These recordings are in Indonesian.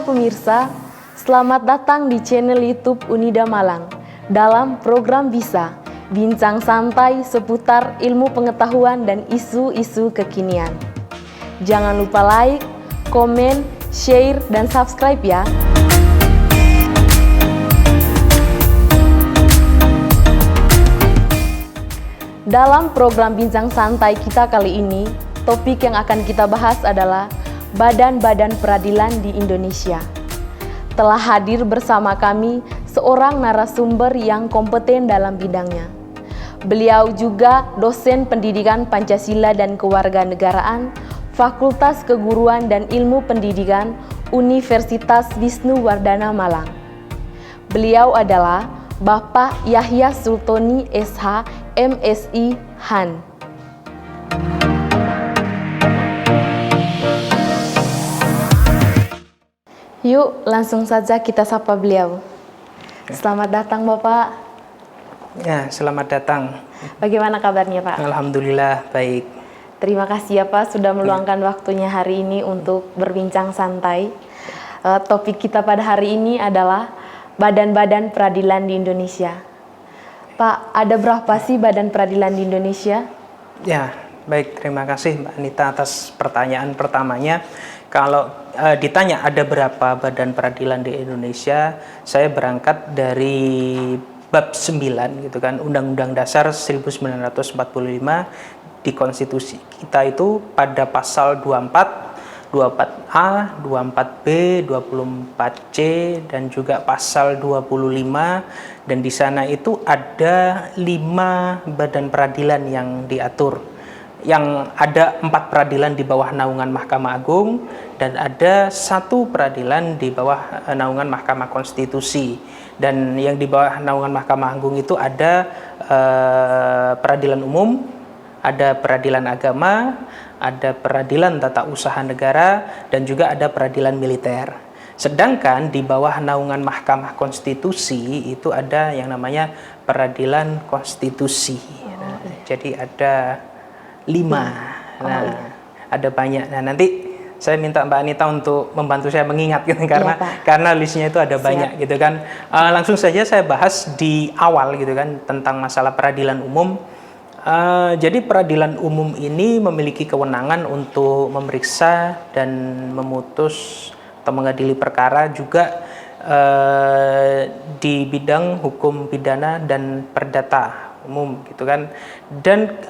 pemirsa, selamat datang di channel YouTube Unida Malang dalam program Bisa, bincang santai seputar ilmu pengetahuan dan isu-isu kekinian. Jangan lupa like, komen, share, dan subscribe ya. Dalam program bincang santai kita kali ini, topik yang akan kita bahas adalah badan-badan peradilan di Indonesia. Telah hadir bersama kami seorang narasumber yang kompeten dalam bidangnya. Beliau juga dosen pendidikan Pancasila dan Kewarganegaraan, Fakultas Keguruan dan Ilmu Pendidikan, Universitas Wisnuwardana Malang. Beliau adalah Bapak Yahya Sultoni SH, MSI, Han. Yuk, langsung saja kita sapa beliau. Selamat datang, Bapak. Ya, selamat datang. Bagaimana kabarnya, Pak? Alhamdulillah, baik. Terima kasih ya, Pak, sudah meluangkan waktunya hari ini untuk berbincang santai. Topik kita pada hari ini adalah badan-badan peradilan di Indonesia. Pak, ada berapa sih badan peradilan di Indonesia? Ya, baik. Terima kasih, Mbak Anita, atas pertanyaan pertamanya. Kalau ditanya ada berapa badan peradilan di Indonesia, saya berangkat dari bab 9 gitu kan, Undang-Undang Dasar 1945 di konstitusi kita itu pada pasal 24, 24A, 24B, 24C dan juga pasal 25, dan di sana itu ada 5 badan peradilan yang diatur. Yang ada 4 peradilan di bawah naungan Mahkamah Agung dan ada 1 peradilan di bawah naungan Mahkamah Konstitusi. Dan yang di bawah naungan Mahkamah Agung itu ada peradilan umum, ada peradilan agama, ada peradilan tata usaha negara, dan juga ada peradilan militer. Sedangkan di bawah naungan Mahkamah Konstitusi itu ada yang namanya peradilan konstitusi. Jadi ada 5. Ada banyak. Nah, nanti saya minta Mbak Anita untuk membantu saya mengingat gitu, karena listnya itu ada banyak gitu kan. Langsung saja saya bahas di awal gitu kan tentang masalah peradilan umum. Jadi peradilan umum ini memiliki kewenangan untuk memeriksa dan memutus atau mengadili perkara juga di bidang hukum pidana dan perdata umum gitu kan. Dan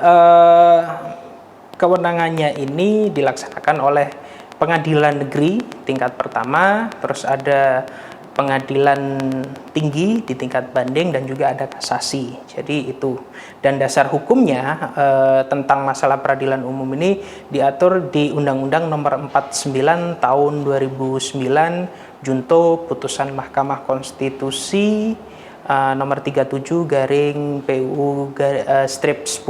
kewenangannya ini dilaksanakan oleh pengadilan negeri tingkat pertama, terus ada pengadilan tinggi di tingkat banding, dan juga ada kasasi. Jadi itu. Dan dasar hukumnya tentang masalah peradilan umum ini diatur di Undang-Undang Nomor 49 Tahun 2009, Junto Putusan Mahkamah Konstitusi nomor 37 garing PUU strip 10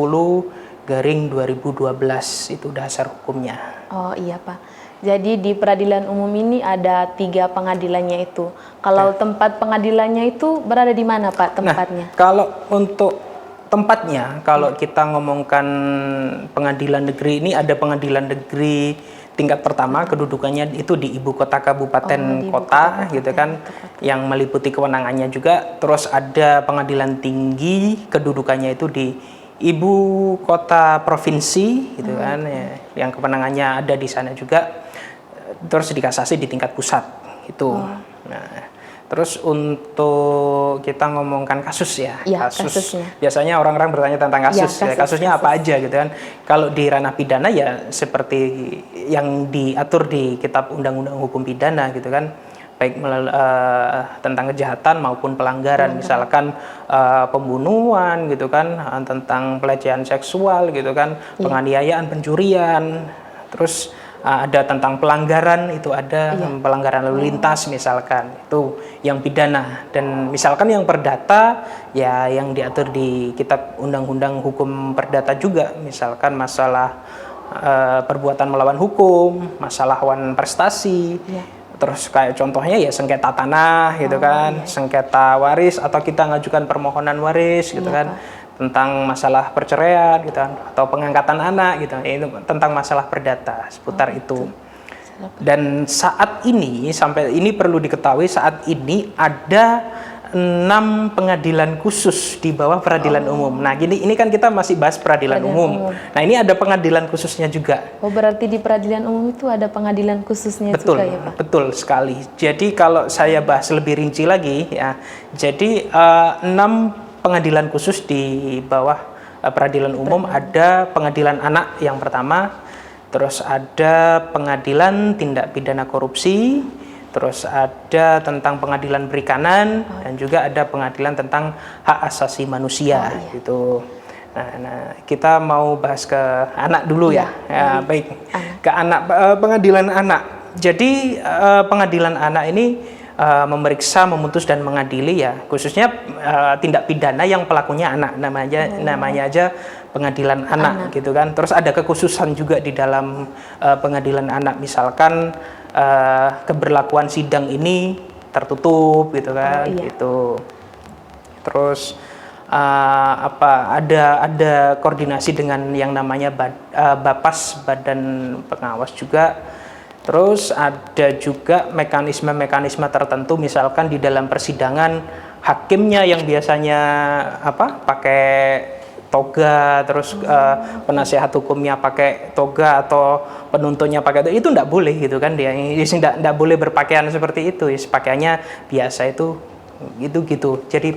garing 2012, itu dasar hukumnya. Oh iya, Pak. Jadi di peradilan umum ini ada 3 pengadilannya itu. Kalau tempat pengadilannya itu berada di mana, Pak, tempatnya? Nah, kalau untuk tempatnya, kalau kita ngomongkan pengadilan negeri ini, ada pengadilan negeri tingkat pertama, kedudukannya itu di ibu kota kabupaten kota gitu kan, yang meliputi kewenangannya juga. Terus ada pengadilan tinggi, kedudukannya itu di ibu kota provinsi gitu kan, yang kewenangannya ada di sana juga. Terus di kasasi di tingkat pusat gitu. Nah, terus untuk kita ngomongkan kasus ya, kasusnya. Biasanya orang-orang bertanya tentang kasus, kasusnya apa aja gitu kan. Kalau di ranah pidana ya seperti yang diatur di Kitab Undang-Undang Hukum Pidana gitu kan, baik tentang kejahatan maupun pelanggaran, misalkan pembunuhan gitu kan, tentang pelecehan seksual gitu kan, penganiayaan, pencurian, terus ada tentang pelanggaran, itu ada pelanggaran lalu lintas misalkan, itu yang pidana. Dan misalkan yang perdata ya yang diatur di Kitab Undang-Undang Hukum Perdata juga, misalkan masalah perbuatan melawan hukum, masalah wan prestasi, terus kayak contohnya ya sengketa tanah gitu kan, sengketa waris atau kita ngajukan permohonan waris gitu kan, tentang masalah perceraian gitu kan, atau pengangkatan anak gitu. Itu tentang masalah perdata seputar itu. Dan saat ini, sampai ini perlu diketahui, saat ini ada 6 pengadilan khusus di bawah peradilan umum. Nah, ini kan kita masih bahas peradilan umum. Nah, ini ada pengadilan khususnya juga. Oh, berarti di peradilan umum itu ada pengadilan khususnya Betul, juga ya, Pak? betul sekali. Jadi kalau saya bahas lebih rinci lagi ya, jadi 6 pengadilan khusus di bawah peradilan umum. Ada pengadilan anak yang pertama, terus ada pengadilan tindak pidana korupsi, terus ada tentang pengadilan perikanan, dan juga ada pengadilan tentang hak asasi manusia gitu. Nah, kita mau bahas ke anak dulu ya. Baik, ke anak, pengadilan anak. Jadi pengadilan anak ini memeriksa, memutus dan mengadili ya, khususnya tindak pidana yang pelakunya anak, namanya aja pengadilan anak gitu kan. Terus ada kekhususan juga di dalam pengadilan anak, misalkan keberlakuan sidang ini tertutup gitu kan, gitu. Terus ada koordinasi dengan yang namanya Bapas, Badan Pengawas juga. Terus ada juga mekanisme-mekanisme tertentu, misalkan di dalam persidangan hakimnya yang biasanya pakai toga, terus penasihat hukumnya pakai toga atau penuntutnya pakai itu enggak boleh gitu kan, dia enggak boleh berpakaian seperti itu, pakaiannya biasa itu gitu. Jadi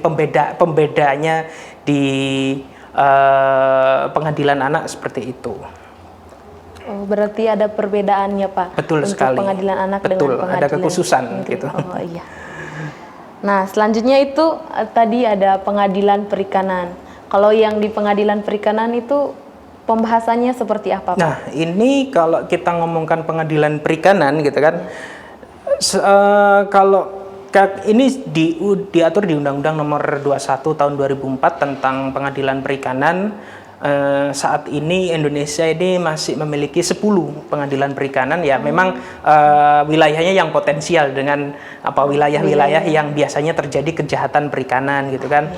pembedanya di pengadilan anak seperti itu. Oh, berarti ada perbedaannya, Pak. Betul untuk sekali. Pengadilan anak Betul, dengan pengadilan ada kekhususan negeri. gitu. Oh iya. Nah, selanjutnya itu tadi ada pengadilan perikanan. Kalau yang di pengadilan perikanan itu pembahasannya seperti apa, Pak? Nah, ini kalau kita ngomongkan pengadilan perikanan gitu kan, kalau ini diatur di Undang-Undang Nomor 21 Tahun 2004 tentang Pengadilan Perikanan. Saat ini Indonesia ini masih memiliki 10 pengadilan perikanan ya. Memang wilayahnya yang potensial dengan wilayah-wilayah yang biasanya terjadi kejahatan perikanan gitu kan.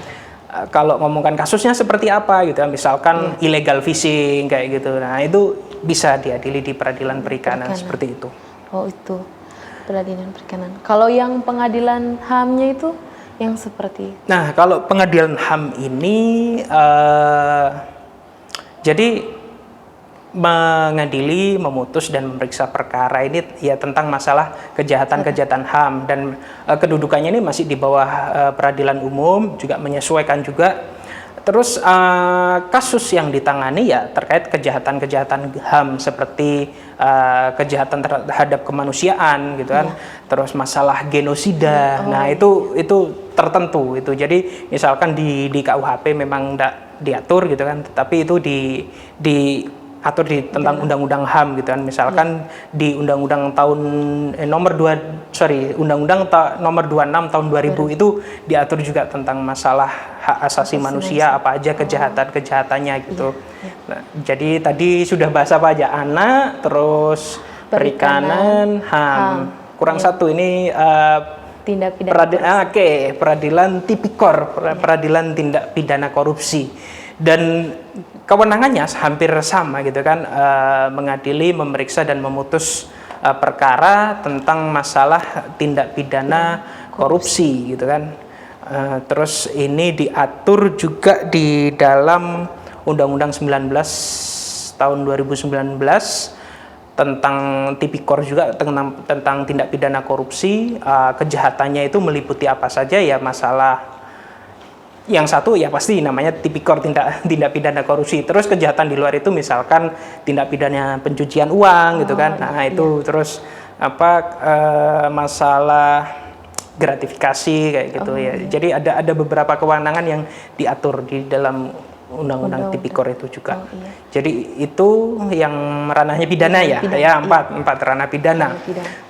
Kalau ngomongkan kasusnya seperti apa gitu, misalkan illegal fishing kayak gitu. Nah, itu bisa diadili di peradilan perikanan seperti itu. Oh, itu peradilan perikanan. Kalau yang pengadilan HAM-nya itu yang seperti? Nah, kalau pengadilan HAM ini jadi mengadili, memutus dan memeriksa perkara ini ya tentang masalah kejahatan-kejahatan HAM, dan kedudukannya ini masih di bawah peradilan umum, juga menyesuaikan juga. Terus kasus yang ditangani ya terkait kejahatan-kejahatan HAM seperti kejahatan terhadap kemanusiaan gitu kan. Terus masalah genosida. Nah, itu tertentu itu. Jadi misalkan di KUHP memang tidak diatur gitu kan, tetapi itu diatur di tentang undang-undang HAM gitu kan. Misalkan di Undang-Undang Undang-Undang nomor 26 tahun 2000 itu diatur juga tentang masalah hak asasi manusia, apa aja kejahatan-kejahatannya gitu. Nah, jadi tadi sudah bahas apa aja? Anak, terus perikanan, HAM. Kurang satu ini tindak pidana. Peradilan tipikor, peradilan tindak pidana korupsi. Dan kewenangannya hampir sama gitu kan, mengadili, memeriksa dan memutus perkara tentang masalah tindak pidana korupsi gitu kan. Terus ini diatur juga di dalam Undang-Undang 19 tahun 2019 tentang tipikor juga, tentang tindak pidana korupsi. Kejahatannya itu meliputi apa saja ya, masalah yang satu ya pasti namanya tipikor, tindak pidana korupsi. Terus kejahatan di luar itu misalkan tindak pidana pencucian uang gitu kan. Nah, itu terus masalah gratifikasi kayak gitu ya. Jadi ada beberapa kewenangan yang diatur di dalam Undang-Undang Tipikor itu juga. Jadi itu yang ranahnya pidana ya. Empat ranah pidana.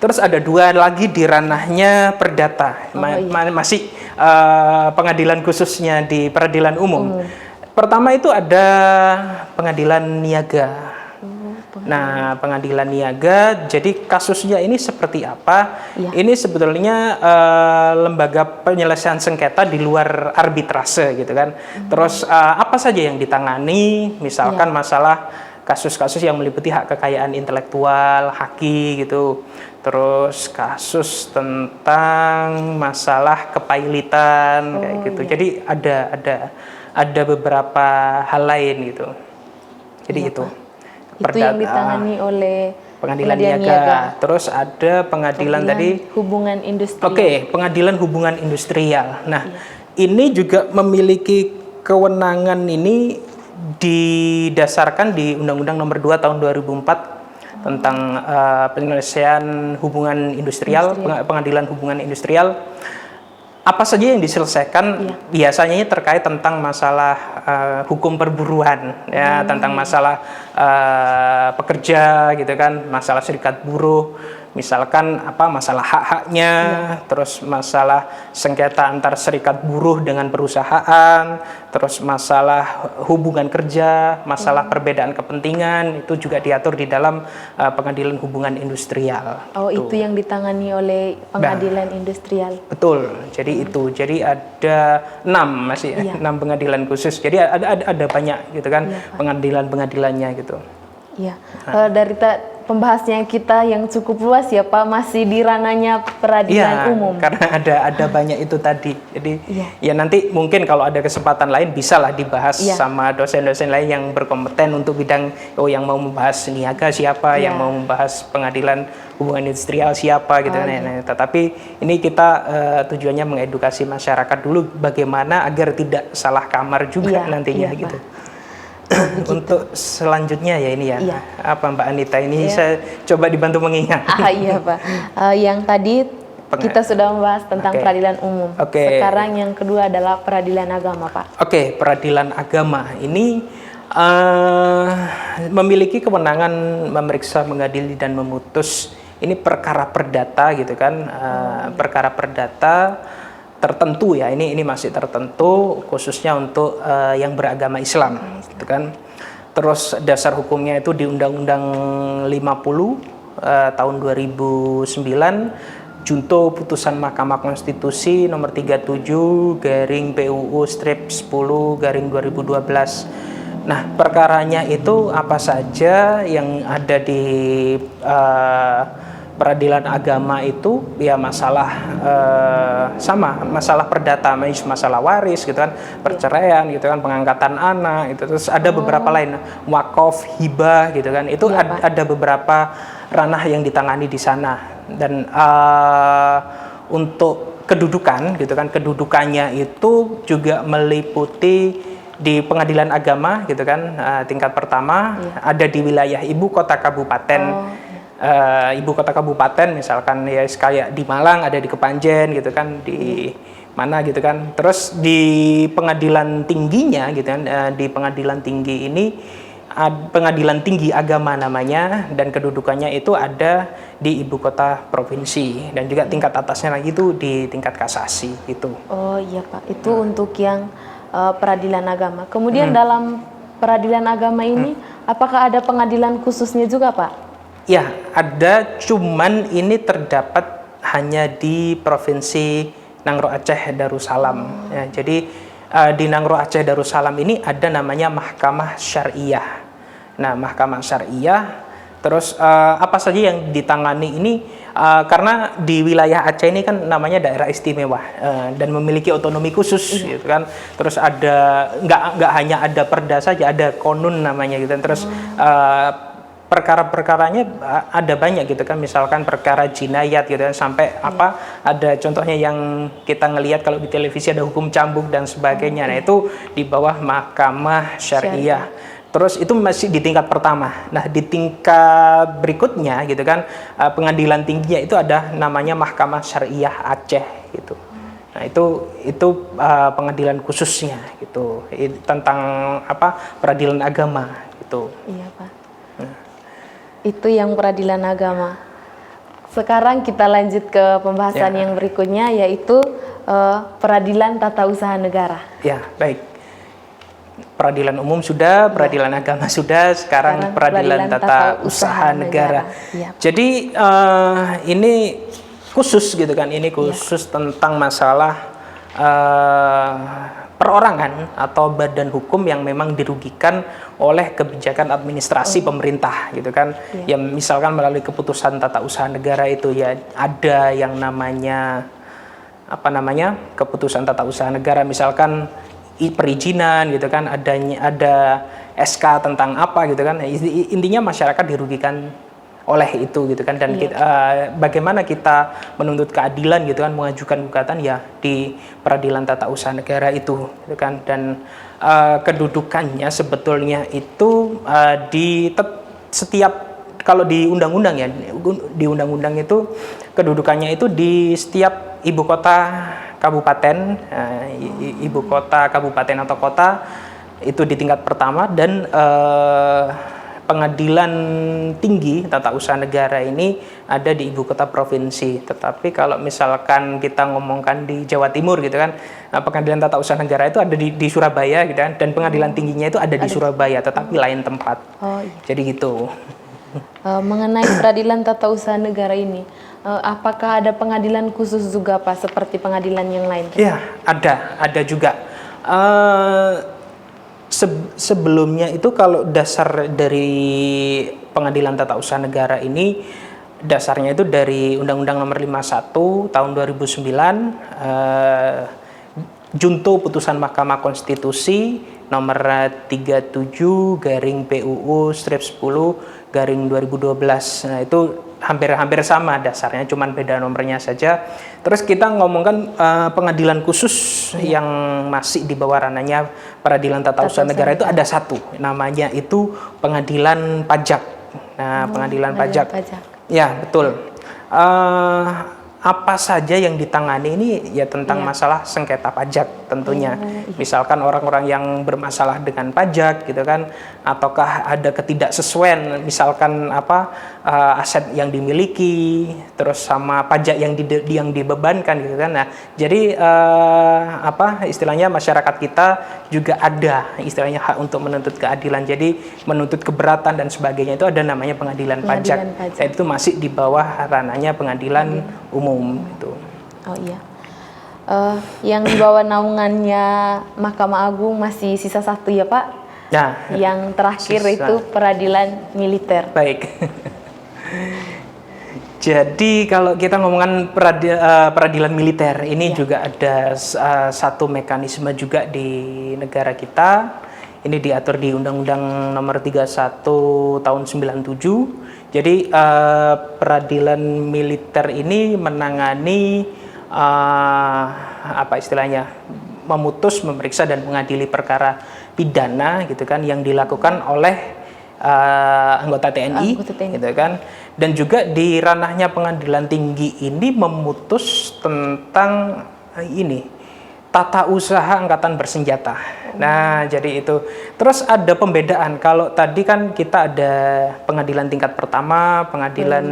Terus ada 2 lagi di ranahnya perdata. Masih pengadilan khususnya di peradilan umum. Pertama itu ada pengadilan niaga. Nah, pengadilan niaga, jadi kasusnya ini seperti apa? Ini sebetulnya lembaga penyelesaian sengketa di luar arbitrase gitu kan. Terus apa saja yang ditangani? Misalkan masalah kasus-kasus yang meliputi hak kekayaan intelektual, haki gitu. Terus kasus tentang masalah kepailitan kayak gitu. Iya. Jadi ada beberapa hal lain gitu. Jadi Iya, itu. Pak. Itu yang ditangani oleh Pengadilan Niaga. Terus ada pengadilan tadi hubungan industrial. Oke, pengadilan hubungan industrial. Nah, ini juga memiliki kewenangan ini didasarkan di Undang-Undang Nomor 2 Tahun 2004 tentang penyelesaian hubungan industrial, pengadilan hubungan industrial. Apa saja yang diselesaikan biasanya ini terkait tentang masalah hukum perburuan, ya, tentang masalah pekerja gitu kan, masalah serikat buruh, misalkan apa masalah hak-haknya, terus masalah sengketa antar serikat buruh dengan perusahaan, terus masalah hubungan kerja, masalah perbedaan kepentingan, itu juga diatur di dalam pengadilan hubungan industrial. Oh, itu yang ditangani oleh pengadilan industrial. Betul. Jadi itu. Jadi ada 6 pengadilan khusus. Jadi ada banyak gitu kan pengadilan-pengadilannya gitu. Iya. Dari pembahasannya kita yang cukup luas ya Pak, masih di ranahnya peradilan umum. Karena ada banyak itu tadi. Jadi ya nanti mungkin kalau ada kesempatan lain bisalah dibahas sama dosen-dosen lain yang berkompeten untuk bidang yang mau membahas niaga siapa, yang mau membahas pengadilan hubungan industrial siapa gitu. Nah, tetapi ini kita tujuannya mengedukasi masyarakat dulu bagaimana agar tidak salah kamar juga nantinya gitu. Untuk selanjutnya ya ini apa Mbak Anita ini saya coba dibantu mengingat. Iya Pak. Yang tadi kita sudah membahas tentang peradilan umum. Sekarang yang kedua adalah peradilan agama Pak. Peradilan agama ini memiliki kewenangan memeriksa, mengadili dan memutus ini perkara perdata gitu kan, perkara perdata tertentu ya, ini masih tertentu khususnya untuk yang beragama Islam gitu kan. Terus dasar hukumnya itu di Undang-Undang 50 tahun 2009, junto putusan Mahkamah Konstitusi nomor 37 garing PUU strip 10 garing 2012. Nah, perkaranya itu apa saja yang ada di peradilan agama itu ya masalah masalah perdata, masalah waris gitu kan, perceraian gitu kan, pengangkatan anak itu, terus ada beberapa lain, wakaf, hibah gitu kan, itu ada beberapa ranah yang ditangani di sana. Dan untuk kedudukan gitu kan, kedudukannya itu juga meliputi di pengadilan agama gitu kan, tingkat pertama ada di wilayah ibu kota kabupaten. Ibu kota kabupaten misalkan ya kayak di Malang ada di Kepanjen gitu kan, di mana gitu kan. Terus di pengadilan tingginya gitu kan, di pengadilan tinggi ini pengadilan tinggi agama namanya, dan kedudukannya itu ada di ibu kota provinsi, dan juga tingkat atasnya lagi itu di tingkat kasasi gitu. Oh iya Pak, itu untuk yang peradilan agama. Kemudian dalam peradilan agama ini apakah ada pengadilan khususnya juga Pak? Ya, ada, cuman ini terdapat hanya di Provinsi Nangro Aceh Darussalam. Ya, jadi di Nangro Aceh Darussalam ini ada namanya Mahkamah Syariah. Nah, Mahkamah Syariah, terus apa saja yang ditangani ini, karena di wilayah Aceh ini kan namanya daerah istimewa dan memiliki otonomi khusus gitu kan. Terus ada nggak hanya ada perda saja, ada konun namanya gitu. Terus perkara-perkaranya ada banyak gitu kan, misalkan perkara jinayat gitu kan, sampai ada contohnya yang kita ngelihat kalau di televisi ada hukum cambuk dan sebagainya. Nah, itu di bawah Mahkamah Syariah. Terus itu masih di tingkat pertama. Nah, di tingkat berikutnya gitu kan, pengadilan tingginya itu ada namanya Mahkamah Syariah Aceh gitu. Nah, itu pengadilan khususnya gitu, tentang peradilan agama gitu. Iya Pak. Itu yang peradilan agama. Sekarang kita lanjut ke pembahasan yang berikutnya, yaitu peradilan tata usaha negara. Ya, baik. Peradilan umum sudah, peradilan agama sudah, sekarang peradilan tata usaha negara. Ya. Jadi ini khusus gitu kan, ini khusus tentang masalah perorangan atau badan hukum yang memang dirugikan oleh kebijakan administrasi pemerintah gitu kan. Ya misalkan melalui keputusan tata usaha negara itu ya ada yang namanya keputusan tata usaha negara, misalkan perizinan gitu kan, ada SK tentang apa gitu kan. Intinya masyarakat dirugikan oleh itu gitu kan, dan bagaimana kita menuntut keadilan gitu kan, mengajukan gugatan ya di peradilan tata usaha negara itu gitu kan. Dan kedudukannya sebetulnya itu setiap, kalau di undang-undang ya, di undang-undang itu kedudukannya itu di setiap ibu kota kabupaten, ibu kota kabupaten atau kota itu di tingkat pertama, dan pengadilan tinggi tata usaha negara ini ada di ibu kota provinsi. Tetapi kalau misalkan kita ngomongkan di Jawa Timur gitu kan, pengadilan tata usaha negara itu ada di Surabaya gitu kan, dan pengadilan tingginya itu ada di Surabaya tetapi lain tempat. Jadi gitu. Mengenai peradilan tata usaha negara ini, apakah ada pengadilan khusus juga Pak seperti pengadilan yang lain? Iya, ada juga. Sebelumnya itu kalau dasar dari pengadilan tata usaha negara ini, dasarnya itu dari Undang-Undang Nomor 51 tahun 2009, junto putusan Mahkamah Konstitusi nomor 37/PUU/10/2012. Nah, itu hampir sama dasarnya, cuman beda nomornya saja. Terus kita ngomongkan pengadilan khusus yang masih di bawah ranahnya peradilan tata usaha negara itu ada satu, namanya itu pengadilan pajak. Nah, pengadilan pajak. Ya, betul. Apa saja yang ditangani ini ya tentang masalah sengketa pajak tentunya. Misalkan orang-orang yang bermasalah dengan pajak gitu kan, ataukah ada ketidaksesuaian, misalkan aset yang dimiliki, terus sama pajak yang dibebankan gitu kan. Nah, jadi istilahnya masyarakat kita juga ada istilahnya hak untuk menuntut keadilan. Jadi menuntut keberatan dan sebagainya itu ada namanya pengadilan pajak. Dan itu masih di bawah ranahnya pengadilan umum itu. Oh iya. Yang di bawah naungannya Mahkamah Agung masih sisa satu ya Pak? Nah, yang terakhir itu peradilan militer. Baik. Jadi kalau kita ngomongkan peradilan militer ini juga ada satu mekanisme juga di negara kita. Ini diatur di Undang-Undang Nomor 31 tahun 97. Jadi peradilan militer ini menangani memutus, memeriksa dan mengadili perkara pidana gitu kan yang dilakukan oleh anggota TNI gitu kan. Dan juga di ranahnya pengadilan tinggi ini memutus tentang tata usaha angkatan bersenjata. Nah, jadi itu. Terus ada pembedaan. Kalau tadi kan kita ada pengadilan tingkat pertama, pengadilan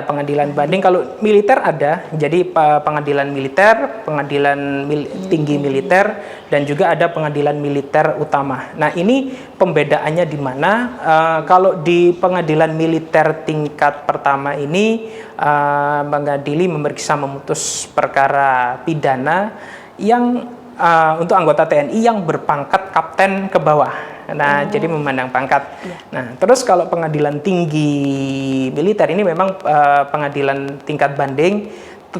pengadilan banding. Kalau militer ada. Jadi pengadilan militer, pengadilan tinggi militer, dan juga ada pengadilan militer utama. Nah, ini pembedaannya di mana? Kalau di pengadilan militer tingkat pertama ini mengadili, memeriksa, memutus perkara pidana yang untuk anggota TNI yang berpangkat kapten ke bawah. Nah, jadi memandang pangkat. Nah, terus kalau pengadilan tinggi militer ini memang pengadilan tingkat banding,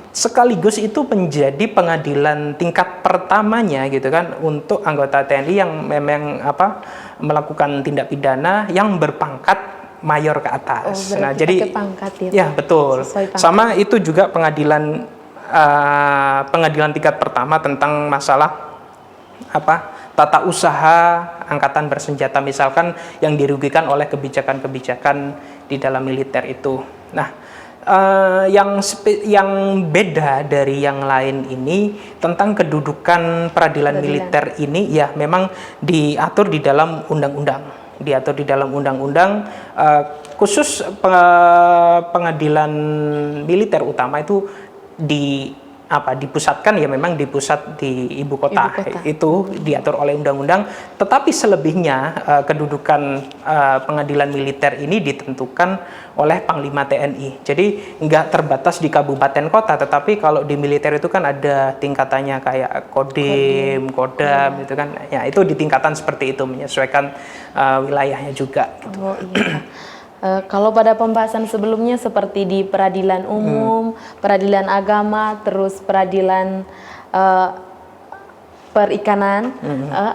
sekaligus itu menjadi pengadilan tingkat pertamanya gitu kan untuk anggota TNI yang memang melakukan tindak pidana yang berpangkat mayor ke atas. Nah, jadi pangkat ya betul. Sama itu juga pengadilan tingkat pertama tentang masalah tata usaha angkatan bersenjata, misalkan yang dirugikan oleh kebijakan-kebijakan di dalam militer itu. Nah, yang beda dari yang lain ini tentang kedudukan peradilan militer ini ya memang diatur di dalam undang-undang. Khusus pengadilan militer utama itu dipusatkan ya memang di pusat di ibu kota. Ibu kota. Itu diatur oleh undang-undang, tetapi selebihnya kedudukan pengadilan militer ini ditentukan oleh Panglima TNI. Jadi nggak terbatas di kabupaten kota, tetapi kalau di militer itu kan ada tingkatannya kayak Kodim, Kodam gitu kan. Ya itu di tingkatan seperti itu, menyesuaikan wilayahnya juga gitu. Oh iya. Kalau pada pembahasan sebelumnya seperti di peradilan umum, peradilan agama, terus peradilan perikanan,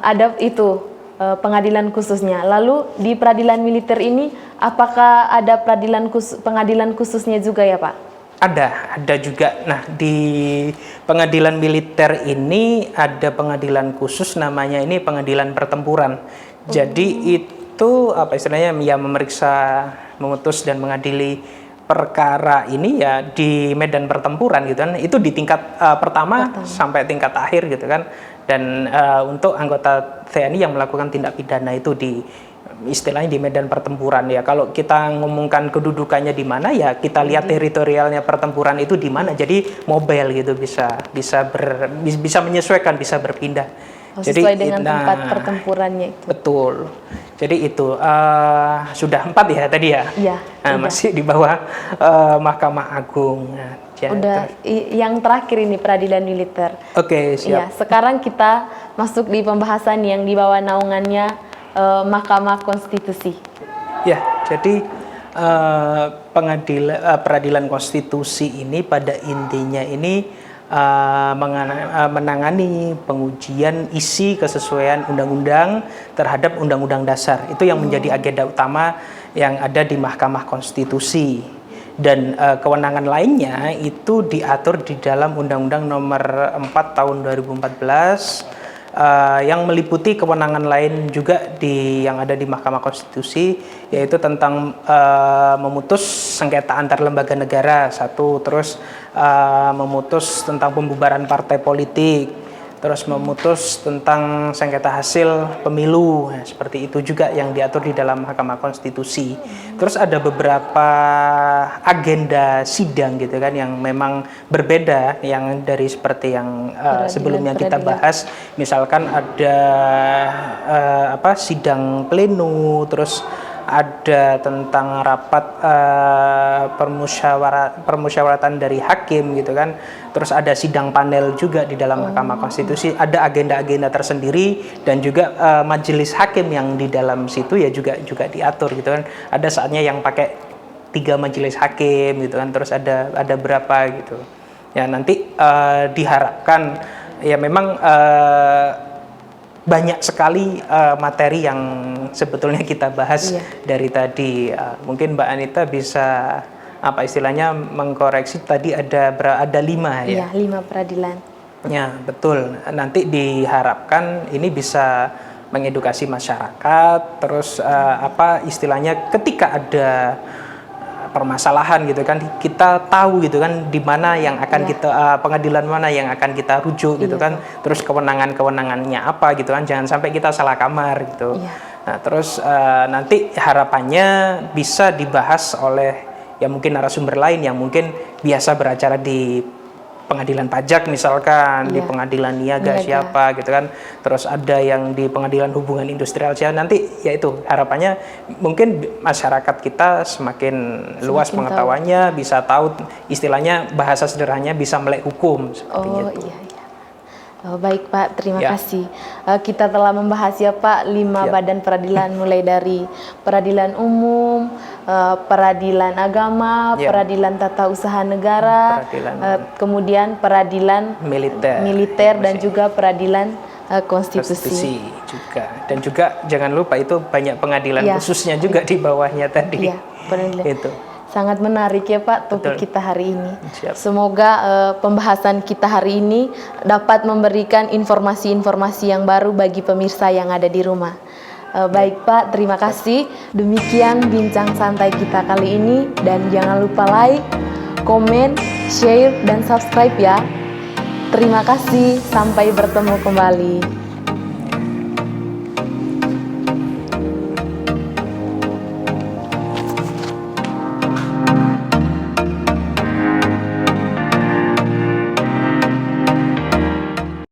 ada itu pengadilan khususnya. Lalu di peradilan militer ini, apakah ada pengadilan khususnya juga ya Pak? Ada juga. Nah, di pengadilan militer ini ada pengadilan khusus, namanya ini pengadilan pertempuran. Jadi itu apa istilahnya ya, memeriksa, memutus dan mengadili perkara ini ya di medan pertempuran gitu kan. Itu di tingkat pertama sampai tingkat akhir gitu kan. Dan untuk anggota TNI yang melakukan tindak pidana itu di istilahnya di medan pertempuran ya. Kalau kita ngomongkan kedudukannya di mana ya kita lihat teritorialnya pertempuran itu di mana. Jadi mobile gitu, bisa menyesuaikan, bisa berpindah. Sesuai dengan tempat pertempurannya itu. Betul. Jadi itu sudah 4 ya tadi ya. Iya. Masih di bawah Mahkamah Agung. Nah, udah yang terakhir ini peradilan militer. Oke, siap. Iya, sekarang kita masuk di pembahasan yang di bawah naungannya Mahkamah Konstitusi. Ya, jadi peradilan konstitusi ini pada intinya ini menangani pengujian isi kesesuaian undang-undang terhadap undang-undang dasar. Itu yang menjadi agenda utama yang ada di Mahkamah Konstitusi. Dan kewenangan lainnya itu diatur di dalam Undang-Undang Nomor 4 Tahun 2014 yang meliputi kewenangan lain juga yang ada di Mahkamah Konstitusi, yaitu tentang memutus sengketa antar lembaga negara satu, terus memutus tentang pembubaran partai politik, terus memutus tentang sengketa hasil pemilu. Nah, seperti itu juga yang diatur di dalam Mahkamah Konstitusi. Terus ada beberapa agenda sidang gitu kan yang memang berbeda yang dari seperti yang sebelumnya kita bahas. Misalkan ada sidang pleno, terus ada tentang rapat permusyawaratan dari hakim gitu kan. Terus ada sidang panel juga di dalam Mahkamah Konstitusi, ada agenda-agenda tersendiri, dan juga majelis hakim yang di dalam situ ya juga diatur gitu kan. Ada saatnya yang pakai 3 majelis hakim gitu kan, terus ada berapa gitu. Ya nanti diharapkan ya memang banyak sekali materi yang sebetulnya kita bahas dari tadi. Mungkin Mbak Anita bisa istilahnya mengkoreksi, tadi ada 5 ya? Iya, 5 peradilan. Ya, betul. Nanti diharapkan ini bisa mengedukasi masyarakat, terus istilahnya ketika ada permasalahan gitu kan, kita tahu gitu kan di mana yang akan kita pengadilan mana yang akan kita rujuk gitu kan, terus kewenangannya apa gitu kan, jangan sampai kita salah kamar gitu. Nah, terus nanti harapannya bisa dibahas oleh ya mungkin narasumber lain yang mungkin biasa beracara di pengadilan pajak misalkan, di pengadilan niaga siapa gitu kan, terus ada yang di pengadilan hubungan industrial siapa. Nanti ya itu harapannya mungkin masyarakat kita semakin luas pengetahuannya, bisa tahu istilahnya bahasa sederhananya bisa melek hukum seperti itu. Baik Pak, terima kasih. Kita telah membahas ya Pak 5 badan peradilan, mulai dari peradilan umum, peradilan agama, peradilan tata usaha negara, kemudian peradilan militer dan juga peradilan konstitusi juga. Dan juga jangan lupa itu banyak pengadilan khususnya juga di bawahnya tadi. Itu. Sangat menarik ya Pak topik kita hari ini. Semoga pembahasan kita hari ini dapat memberikan informasi-informasi yang baru bagi pemirsa yang ada di rumah. Baik Pak, terima kasih. Demikian bincang santai kita kali ini, dan jangan lupa like, komen, share, dan subscribe ya. Terima kasih, sampai bertemu kembali.